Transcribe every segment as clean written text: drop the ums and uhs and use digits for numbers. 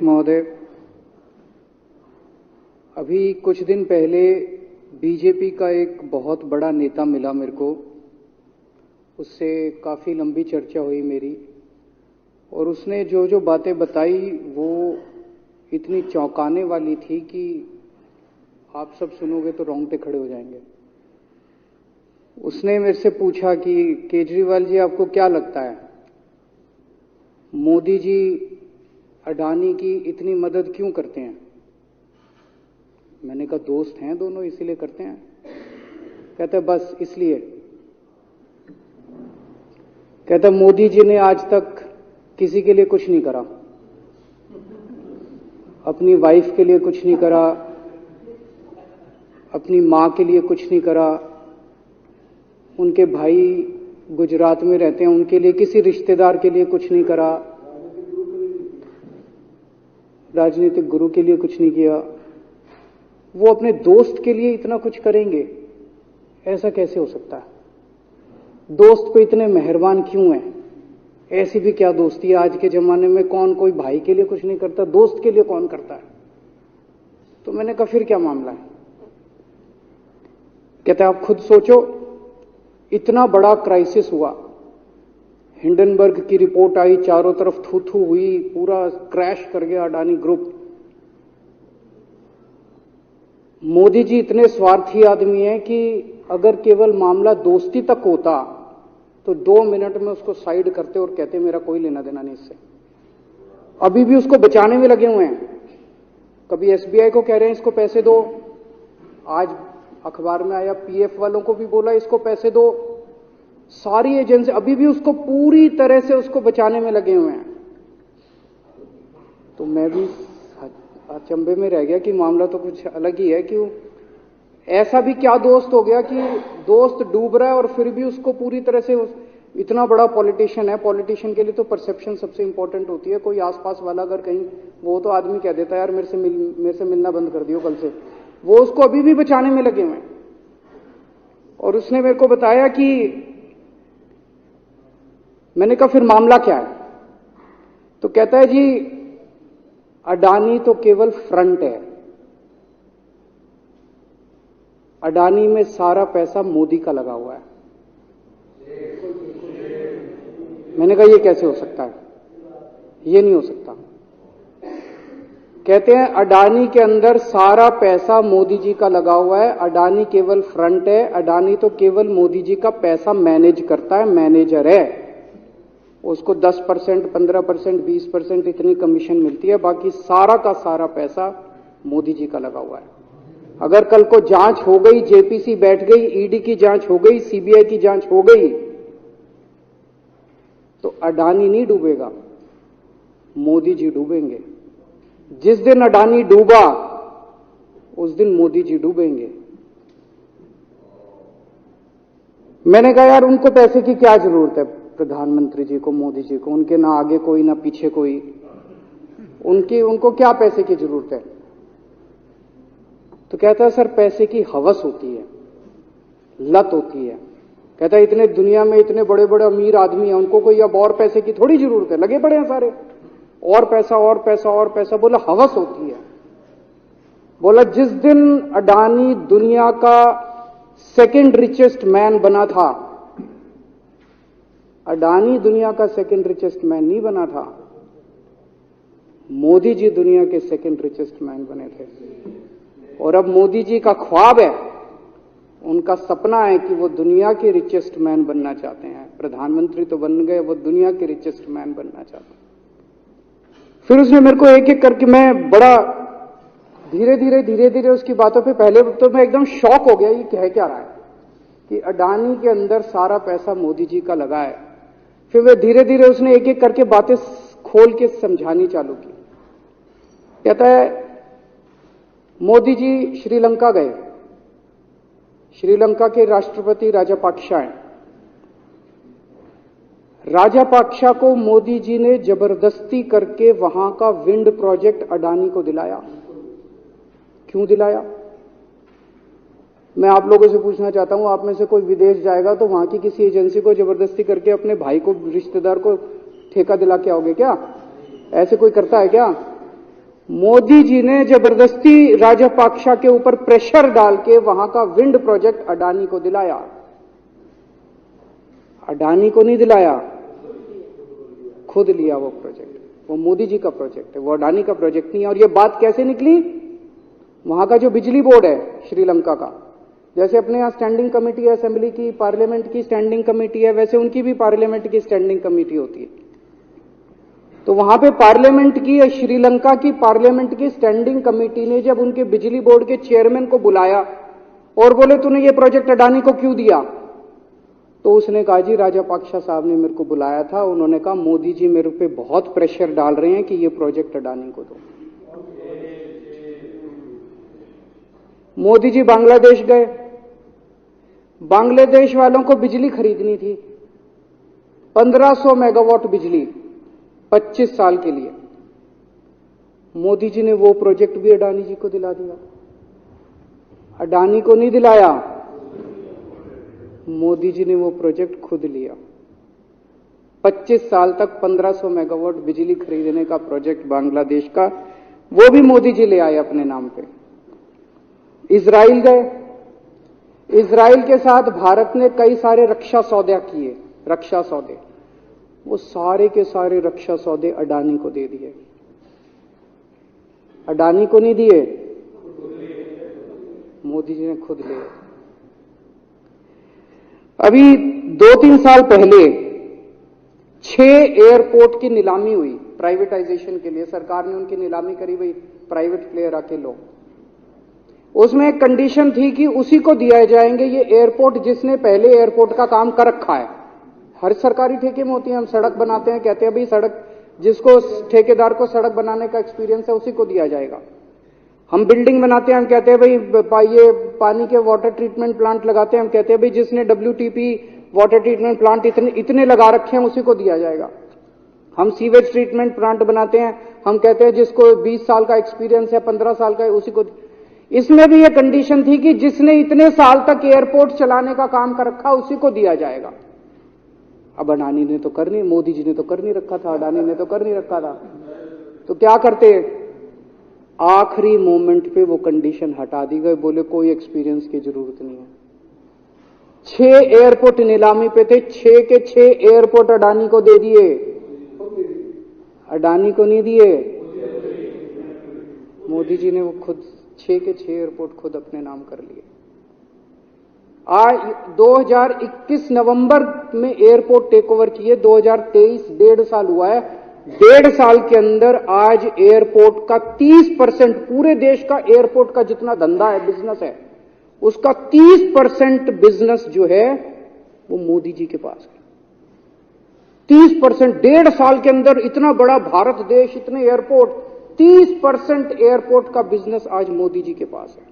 महोदय, अभी कुछ दिन पहले बीजेपी का एक बहुत बड़ा नेता मिला मेरे को। उससे काफ़ी लंबी चर्चा हुई मेरी, और उसने जो जो बातें बताई वो इतनी चौंकाने वाली थी कि आप सब सुनोगे तो रोंगटे खड़े हो जाएंगे। उसने मेरे से पूछा कि केजरीवाल जी, आपको क्या लगता है मोदी जी अडानी की इतनी मदद क्यों करते हैं? मैंने कहा दोस्त हैं दोनों, इसीलिए करते हैं। कहता बस इसलिए। कहता मोदी जी ने आज तक किसी के लिए कुछ नहीं करा, अपनी वाइफ के लिए कुछ नहीं करा, अपनी मां के लिए कुछ नहीं करा, उनके भाई गुजरात में रहते हैं उनके लिए, किसी रिश्तेदार के लिए कुछ नहीं करा, राजनीतिक गुरु के लिए कुछ नहीं किया। वो अपने दोस्त के लिए इतना कुछ करेंगे, ऐसा कैसे हो सकता है? दोस्त पे इतने मेहरबान क्यों हैं? ऐसी भी क्या दोस्ती है? आज के जमाने में कौन कोई भाई के लिए कुछ नहीं करता, दोस्त के लिए कौन करता है? तो मैंने कहा फिर क्या मामला है? कहते आप खुद सोचो, इतना बड़ा क्राइसिस हुआ, हिंडनबर्ग की रिपोर्ट आई, चारों तरफ थू थू हुई, पूरा क्रैश कर गया अडानी ग्रुप। मोदी जी इतने स्वार्थी आदमी हैं कि अगर केवल मामला दोस्ती तक होता तो 2 मिनट में उसको साइड करते और कहते मेरा कोई लेना देना नहीं इससे। अभी भी उसको बचाने में लगे हुए हैं। कभी एसबीआई को कह रहे हैं इसको पैसे दो, आज अखबार में आया पीएफ वालों को भी बोला इसको पैसे दो। सारी एजेंसी अभी भी उसको पूरी तरह से उसको बचाने में लगे हुए हैं। तो मैं भी अचंभे में रह गया कि मामला तो कुछ अलग ही है। क्यों ऐसा भी क्या दोस्त हो गया कि दोस्त डूब रहा है और फिर भी उसको पूरी तरह से इतना बड़ा पॉलिटिशियन है। पॉलिटिशियन के लिए तो परसेप्शन सबसे इंपॉर्टेंट होती है। कोई आसपास वाला अगर कहीं, वो तो आदमी कह देता है यार मेरे से मिलना बंद कर दियो कल से, वो उसको अभी भी बचाने में लगे हुए हैं। और उसने मेरे को बताया कि, मैंने कहा फिर मामला क्या है? तो कहता है जी अडानी तो केवल फ्रंट है, अडानी में सारा पैसा मोदी का लगा हुआ है। मैंने कहा ये कैसे हो सकता है? ये नहीं हो सकता। कहते हैं अडानी के अंदर सारा पैसा मोदी जी का लगा हुआ है, अडानी केवल फ्रंट है, अडानी तो केवल मोदी जी का पैसा मैनेज करता है, मैनेजर है। उसको 10%, 15%, 20% इतनी कमीशन मिलती है, बाकी सारा का सारा पैसा मोदी जी का लगा हुआ है। अगर कल को जांच हो गई, जेपीसी बैठ गई, ईडी की जांच हो गई, सीबीआई की जांच हो गई, तो अडानी नहीं डूबेगा, मोदी जी डूबेंगे। जिस दिन अडानी डूबा उस दिन मोदी जी डूबेंगे। मैंने कहा यार उनको पैसे की क्या जरूरत है? प्रधानमंत्री जी को, मोदी जी को, उनके ना आगे कोई ना पीछे कोई, उनको क्या पैसे की जरूरत है? तो कहता है सर पैसे की हवस होती है, लत होती है। कहता है इतने दुनिया में इतने बड़े बड़े अमीर आदमी हैं, उनको कोई अब और पैसे की थोड़ी जरूरत है, लगे पड़े हैं सारे, और पैसा और पैसा और पैसा। बोला हवस होती है। बोला जिस दिन अडानी दुनिया का सेकंड रिचेस्ट मैन बना था, अडानी दुनिया का सेकंड रिचेस्ट मैन नहीं बना था, मोदी जी दुनिया के सेकंड रिचेस्ट मैन बने थे। और अब मोदी जी का ख्वाब है, उनका सपना है कि वो दुनिया के रिचेस्ट मैन बनना चाहते हैं। प्रधानमंत्री तो बन गए, वो दुनिया के रिचेस्ट मैन बनना चाहते हैं। फिर उसने मेरे को एक एक करके, मैं बड़ा धीरे धीरे उसकी बातों पे, पहले तो मैं एकदम शॉक हो गया ये कह क्या रहा है कि अडानी के अंदर सारा पैसा मोदी जी का लगा है। फिर वे धीरे धीरे उसने एक एक करके बातें खोल के समझानी चालू की। कहता है मोदी जी श्रीलंका गए, श्रीलंका के राष्ट्रपति राजापाक्सा हैं। राजापाक्सा को मोदी जी ने जबरदस्ती करके वहां का विंड प्रोजेक्ट अडानी को दिलाया। क्यों दिलाया? मैं आप लोगों से पूछना चाहता हूं, आप में से कोई विदेश जाएगा तो वहां की किसी एजेंसी को जबरदस्ती करके अपने भाई को, रिश्तेदार को ठेका दिला के आओगे क्या? ऐसे कोई करता है क्या? मोदी जी ने जबरदस्ती राजपाक्षा के ऊपर प्रेशर डाल के वहां का विंड प्रोजेक्ट अडानी को दिलाया। अडानी को नहीं दिलाया, खुद लिया वो प्रोजेक्ट। वो मोदी जी का प्रोजेक्ट है, वो अडानी का प्रोजेक्ट नहीं है। और ये बात कैसे निकली? वहां का जो बिजली बोर्ड है श्रीलंका का, जैसे अपने यहां स्टैंडिंग कमेटी है असेंबली की, पार्लियामेंट की स्टैंडिंग कमेटी है, वैसे उनकी भी पार्लियामेंट की स्टैंडिंग कमेटी होती है। तो वहां पे पार्लियामेंट की, श्रीलंका की पार्लियामेंट की स्टैंडिंग कमेटी ने जब उनके बिजली बोर्ड के चेयरमैन को बुलाया और बोले तूने ये प्रोजेक्ट अडानी को क्यों दिया, तो उसने कहा जी राजापाक्सा साहब ने मेरे को बुलाया था, उन्होंने कहा मोदी जी मेरे पे बहुत प्रेशर डाल रहे हैं कि ये प्रोजेक्ट अडानी को दो। मोदी जी बांग्लादेश गए, बांग्लादेश वालों को बिजली खरीदनी थी, 1500 मेगावाट बिजली 25 साल के लिए। मोदी जी ने वो प्रोजेक्ट भी अडानी जी को दिला दिया। अडानी को नहीं दिलाया, मोदी जी ने वो प्रोजेक्ट खुद लिया। 25 साल तक 1500 मेगावाट बिजली खरीदने का प्रोजेक्ट बांग्लादेश का, वो भी मोदी जी ले आए अपने नाम पे। इजराइल गए, इजराइल के साथ भारत ने कई सारे रक्षा सौदे किए, रक्षा सौदे, वो सारे के सारे रक्षा सौदे अडानी को दे दिए। अडानी को नहीं दिए, मोदी जी ने खुद लिए। अभी 2-3 साल पहले 6 एयरपोर्ट की नीलामी हुई प्राइवेटाइजेशन के लिए, सरकार ने उनकी नीलामी करी, भाई प्राइवेट प्लेयर आके लो। उसमें एक कंडीशन थी कि उसी को दिया जाएंगे ये एयरपोर्ट जिसने पहले एयरपोर्ट का काम कर रखा है। हर सरकारी ठेके में होती है, हम सड़क बनाते हैं, कहते हैं भाई सड़क, जिसको ठेकेदार को सड़क बनाने का एक्सपीरियंस है उसी को दिया जाएगा। हम बिल्डिंग बनाते हैं, हम कहते हैं भाई ये पानी के वाटर ट्रीटमेंट प्लांट लगाते हैं, हम कहते हैं भाई जिसने WTP वाटर ट्रीटमेंट प्लांट इतने लगा रखे हैं उसी को दिया जाएगा। हम सीवेज ट्रीटमेंट प्लांट बनाते हैं, हम कहते हैं जिसको 20 साल का एक्सपीरियंस है, 15 साल का है, उसी को। इसमें भी ये कंडीशन थी कि जिसने इतने साल तक एयरपोर्ट चलाने का काम कर रखा उसी को दिया जाएगा। अब अडानी ने तो कर नहीं, मोदी जी ने तो कर नहीं रखा था, अडानी ने तो कर नहीं रखा था, तो क्या करते? आखिरी मोमेंट पे वो कंडीशन हटा दी गई, बोले कोई एक्सपीरियंस की जरूरत नहीं है। 6 एयरपोर्ट नीलामी पे थे, 6 के 6 एयरपोर्ट अडानी को दे दिए, अडानी को नहीं दिए। मोदी जी ने वो खुद 6 के 6 एयरपोर्ट खुद अपने नाम कर लिए। आज 2021 नवंबर में एयरपोर्ट टेक ओवर किए, 2023 1.5 साल हुआ है। 1.5 साल के अंदर आज एयरपोर्ट का 30%, पूरे देश का एयरपोर्ट का जितना धंधा है, बिजनेस है, उसका 30% बिजनेस जो है वो मोदी जी के पास है। 30%, 1.5 साल के अंदर इतना बड़ा भारत देश, इतने एयरपोर्ट, 30% एयरपोर्ट का बिजनेस आज मोदी जी के पास है।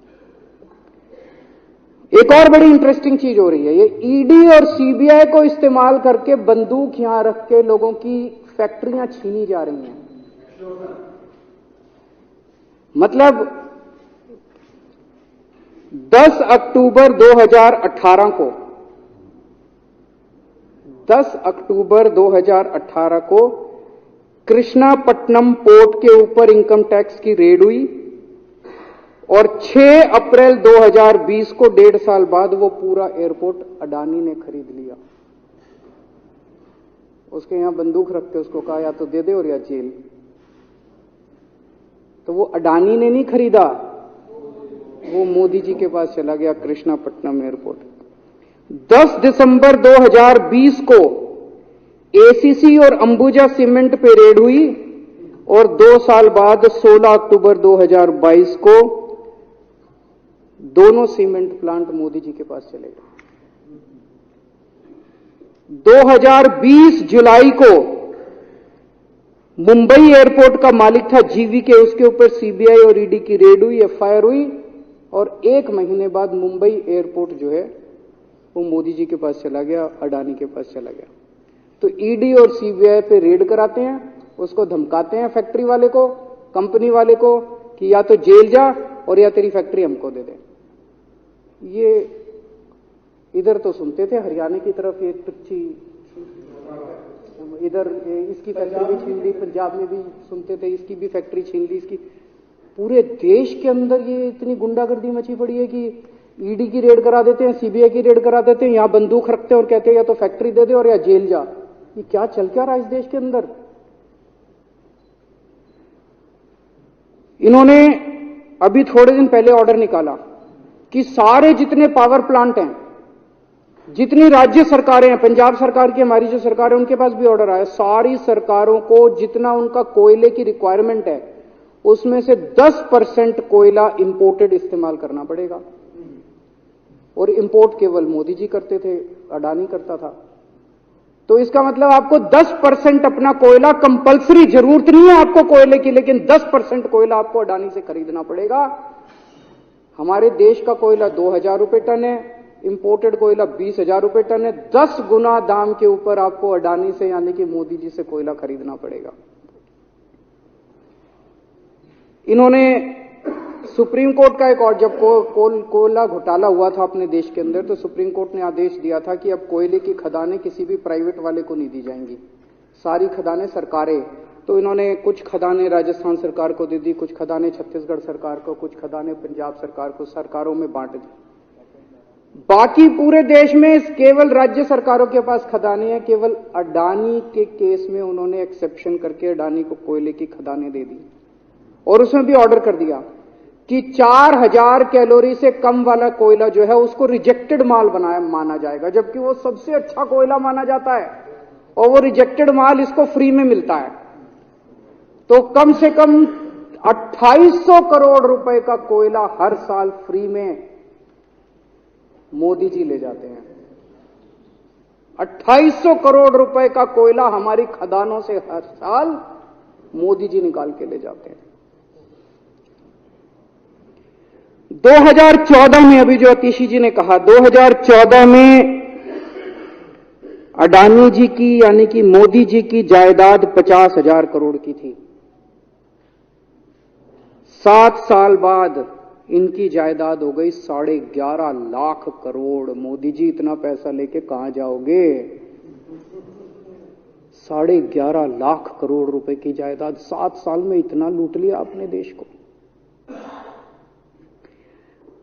एक और बड़ी इंटरेस्टिंग चीज हो रही है, ये ईडी और सीबीआई को इस्तेमाल करके बंदूक यहां रख के लोगों की फैक्ट्रियां छीनी जा रही हैं। मतलब 10 अक्टूबर 2018 को, 10 अक्टूबर 2018 को कृष्णापट्टनम पोर्ट के ऊपर इनकम टैक्स की रेड हुई और 6 अप्रैल 2020 को 1.5 साल बाद वो पूरा एयरपोर्ट अडानी ने खरीद लिया। उसके यहां बंदूक रख के उसको कहा या तो दे दे और या जेल। तो वो अडानी ने नहीं खरीदा, वो मोदी जी के पास चला गया कृष्णापट्टनम एयरपोर्ट। 10 दिसंबर 2020 को एसीसी और अंबुजा सीमेंट पे रेड हुई और 2 साल बाद 16 अक्टूबर 2022 को दोनों सीमेंट प्लांट मोदी जी के पास चले गए। 2020 जुलाई को मुंबई एयरपोर्ट का मालिक था जीवीके, उसके ऊपर सीबीआई और ईडी की रेड हुई, एफआईआर हुई और 1 महीने बाद मुंबई एयरपोर्ट जो है वो मोदी जी के पास चला गया, अडानी के पास चला गया। तो ईडी और सीबीआई पे रेड कराते हैं, उसको धमकाते हैं फैक्ट्री वाले को, कंपनी वाले को कि या तो जेल जा और या तेरी फैक्ट्री हमको दे दे। ये इधर तो सुनते थे हरियाणा की तरफ ये टुच्ची, इधर इसकी फैक्ट्री भी छीन ली, पंजाब में भी सुनते थे इसकी भी फैक्ट्री छीन ली, इसकी पूरे देश के अंदर ये इतनी गुंडागर्दी मची पड़ी है कि ईडी की रेड करा देते हैं, सीबीआई की रेड करा देते हैं, यहां बंदूक रखते हैं और कहते हैं या तो फैक्ट्री दे दे और या जेल जा। ये क्या चल क्या रहा है इस देश के अंदर? इन्होंने अभी थोड़े दिन पहले ऑर्डर निकाला कि सारे जितने पावर प्लांट हैं, जितनी राज्य सरकारें हैं, पंजाब सरकार की, हमारी जो सरकार है, उनके पास भी ऑर्डर आया, सारी सरकारों को जितना उनका कोयले की रिक्वायरमेंट है उसमें से 10% कोयला इंपोर्टेड इस्तेमाल करना पड़ेगा। और इंपोर्ट केवल मोदी जी करते थे, अडानी करता था। तो इसका मतलब आपको 10% अपना कोयला कंपलसरी, जरूरत नहीं है आपको कोयले की, लेकिन 10% कोयला आपको अडानी से खरीदना पड़ेगा। हमारे देश का कोयला 2000 रुपए टन है, इंपोर्टेड कोयला 20,000 रुपए टन है। 10 गुना दाम के ऊपर आपको अडानी से यानी कि मोदी जी से कोयला खरीदना पड़ेगा। इन्होंने सुप्रीम कोर्ट का एक और, जब कोयला घोटाला हुआ था अपने देश के अंदर, तो सुप्रीम कोर्ट ने आदेश दिया था कि अब कोयले की खदानें किसी भी प्राइवेट वाले को नहीं दी जाएंगी, सारी खदानें सरकारें। तो इन्होंने कुछ खदानें राजस्थान सरकार को दे दी, कुछ खदानें छत्तीसगढ़ सरकार को, कुछ खदानें पंजाब सरकार को, सरकारों में बांट दी। बाकी पूरे देश में केवल राज्य सरकारों के पास खदानें हैं। केवल अडानी के केस में उन्होंने एक्सेप्शन करके अडानी को कोयले की खदानें दे दी और उसमें भी ऑर्डर कर दिया कि 4000 कैलोरी से कम वाला कोयला जो है उसको रिजेक्टेड माल माना जाएगा, जबकि वो सबसे अच्छा कोयला माना जाता है और वो रिजेक्टेड माल इसको फ्री में मिलता है। तो कम से कम 2800 करोड़ रुपए का कोयला हर साल फ्री में मोदी जी ले जाते हैं। 2800 करोड़ रुपए का कोयला हमारी खदानों से हर साल मोदी जी निकाल के ले जाते हैं। 2014 में, अभी जो अतीशी जी ने कहा, 2014 में अडानी जी की यानी कि मोदी जी की जायदाद 50,000 करोड़ की थी। 7 साल बाद इनकी जायदाद हो गई 11.5 लाख करोड़। मोदी जी इतना पैसा लेके कहां जाओगे? 11.5 लाख करोड़ रुपए की जायदाद, 7 साल में इतना लूट लिया आपने देश को।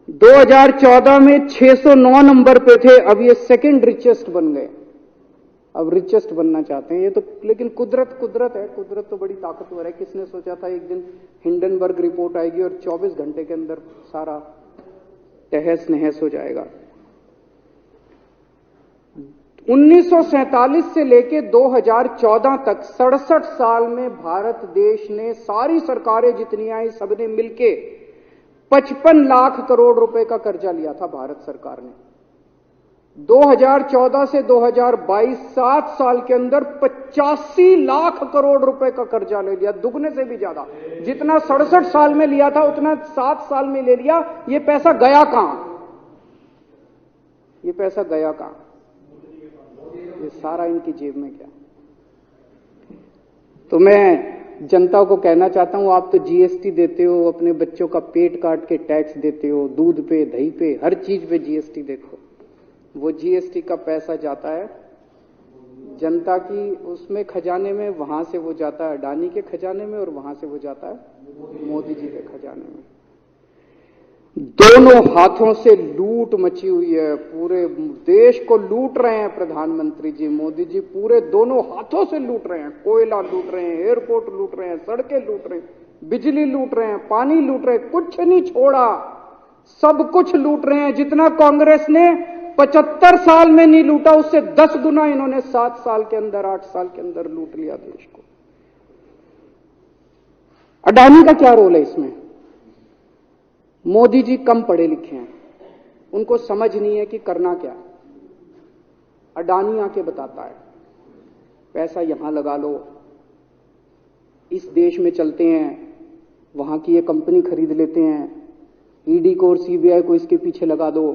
2014 में 609 नंबर पे थे, अब ये सेकंड रिचेस्ट बन गए, अब रिचेस्ट बनना चाहते हैं। ये तो लेकिन कुदरत है, कुदरत तो बड़ी ताकतवर है। किसने सोचा था एक दिन हिंडनबर्ग रिपोर्ट आएगी और 24 घंटे के अंदर सारा तहस नहस हो जाएगा। 1947 से लेके 2014 तक 67 साल में भारत देश ने, सारी सरकारें जितनी आई सबने मिलके 55 लाख करोड़ रुपए का कर्जा लिया था भारत सरकार ने। 2014 से 2022 7 साल के अंदर 85 लाख करोड़ रुपए का कर्जा ले लिया, दुगने से भी ज्यादा। जितना 67 साल में लिया था उतना 7 साल में ले लिया। ये पैसा गया कहां? ये पैसा गया कहां? ये सारा इनकी जेब में गया। तो मैं जनता को कहना चाहता हूं, आप तो जीएसटी देते हो, अपने बच्चों का पेट काट के टैक्स देते हो, दूध पे, दही पे, हर चीज पे जीएसटी देखो। वो जीएसटी का पैसा जाता है जनता की उसमें खजाने में, वहां से वो जाता है अडानी के खजाने में और वहां से वो जाता है मोदी जी के खजाने में। दोनों हाथों से लूट मची हुई है, पूरे देश को लूट रहे हैं प्रधानमंत्री जी, मोदी जी पूरे दोनों हाथों से लूट रहे हैं। कोयला लूट रहे हैं, एयरपोर्ट लूट रहे हैं, सड़कें लूट रहे हैं, बिजली लूट रहे हैं, पानी लूट रहे हैं, कुछ नहीं छोड़ा, सब कुछ लूट रहे हैं। जितना कांग्रेस ने 75 साल में नहीं लूटा, उससे 10 गुना इन्होंने 7 साल के अंदर, 8 साल के अंदर लूट लिया देश को। अडानी का क्या रोल है इसमें? मोदी जी कम पढ़े लिखे हैं, उनको समझ नहीं है कि करना क्या। अडानी आके बताता है पैसा यहां लगा लो, इस देश में चलते हैं, वहां की ये कंपनी खरीद लेते हैं, ईडी को और सीबीआई को इसके पीछे लगा दो।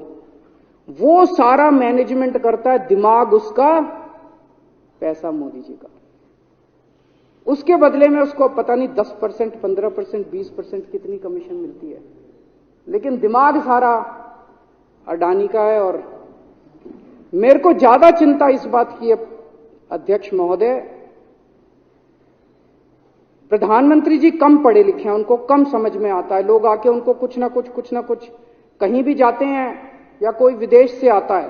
वो सारा मैनेजमेंट करता है, दिमाग उसका, पैसा मोदी जी का। उसके बदले में उसको पता नहीं 10%, 15%, 20% कितनी कमीशन मिलती है, लेकिन दिमाग सारा अडानी का है। और मेरे को ज्यादा चिंता इस बात की है अध्यक्ष महोदय प्रधानमंत्री जी कम पढ़े लिखे हैं, उनको कम समझ में आता है। लोग आके उनको कुछ ना कुछ कहीं भी जाते हैं या कोई विदेश से आता है,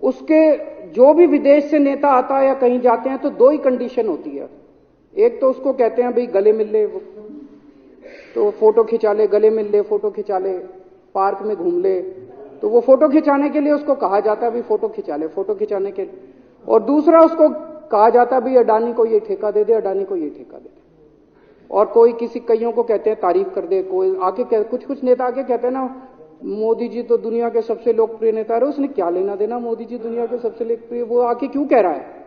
उसके जो भी विदेश से नेता आता है या कहीं जाते हैं तो दो ही कंडीशन होती है। एक तो उसको कहते हैं भाई गले मिल ले तो फोटो खिंचा ले, गले मिल ले फोटो खिंचा ले, पार्क में घूम ले, तो वो फोटो खिंचाने के लिए उसको कहा जाता है भाई फोटो खिंचा ले, फोटो खिंचाने के। और दूसरा उसको कहा जाता है भाई अडानी को ये ठेका दे दे, अडानी को ये ठेका दे दे। और कोई किसी कईयों को कहते हैं तारीफ कर दे, कोई आके कुछ नेता आके कहते हैं ना मोदी जी तो दुनिया के सबसे लोकप्रिय नेता है। उसने क्या लेना देना मोदी जी दुनिया के सबसे लोकप्रिय, वो आके क्यों कह रहा है?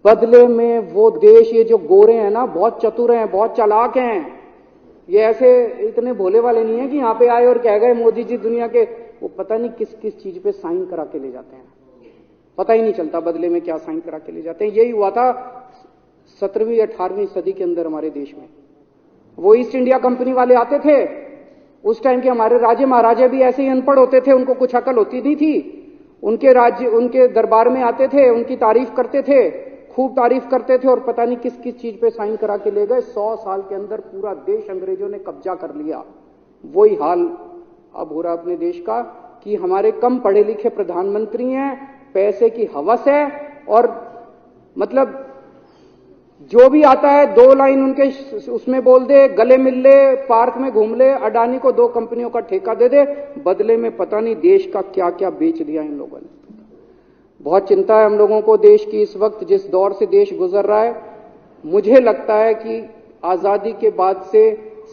बदले में वो देश, ये जो गोरे हैं ना, बहुत चतुर हैं, बहुत चालाक हैं, ये ऐसे इतने भोले वाले नहीं है कि यहां पे आए और कह गए मोदी जी दुनिया के, वो पता नहीं किस किस चीज पे साइन करा के ले जाते हैं, पता ही नहीं चलता बदले में क्या साइन करा के ले जाते हैं। यही हुआ था 17वीं 18वीं सदी के अंदर हमारे देश में। वो ईस्ट इंडिया कंपनी वाले आते थे, उस टाइम के हमारे राजे महाराजे भी ऐसे ही अनपढ़ होते थे, उनको कुछ अकल होती नहीं थी। उनके राज्य, उनके दरबार में आते थे, उनकी तारीफ करते थे, खूब तारीफ करते थे, और पता नहीं किस किस चीज पे साइन करा के ले गए। 100 साल के अंदर पूरा देश अंग्रेजों ने कब्जा कर लिया। वही हाल अब हो रहा अपने देश का कि हमारे कम पढ़े लिखे प्रधानमंत्री हैं, पैसे की हवस है, और मतलब जो भी आता है 2 लाइन उनके उसमें बोल दे, गले मिल ले, पार्क में घूम ले, अडानी को 2 कंपनियों का ठेका दे दे, बदले में पता नहीं देश का क्या क्या बेच दिया इन लोगों ने। बहुत चिंता है हम लोगों को देश की इस वक्त, जिस दौर से देश गुजर रहा है। मुझे लगता है कि आजादी के बाद से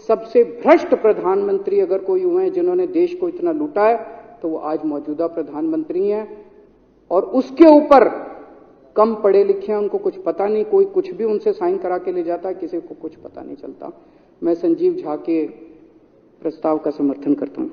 सबसे भ्रष्ट प्रधानमंत्री अगर कोई हुए हैं जिन्होंने देश को इतना लूटा है, तो वो आज मौजूदा प्रधानमंत्री हैं। और उसके ऊपर कम पढ़े लिखे हैं, उनको कुछ पता नहीं, कोई कुछ भी उनसे साइन करा के ले जाता है, किसी को कुछ पता नहीं चलता। मैं संजीव झा के प्रस्ताव का समर्थन करता हूं।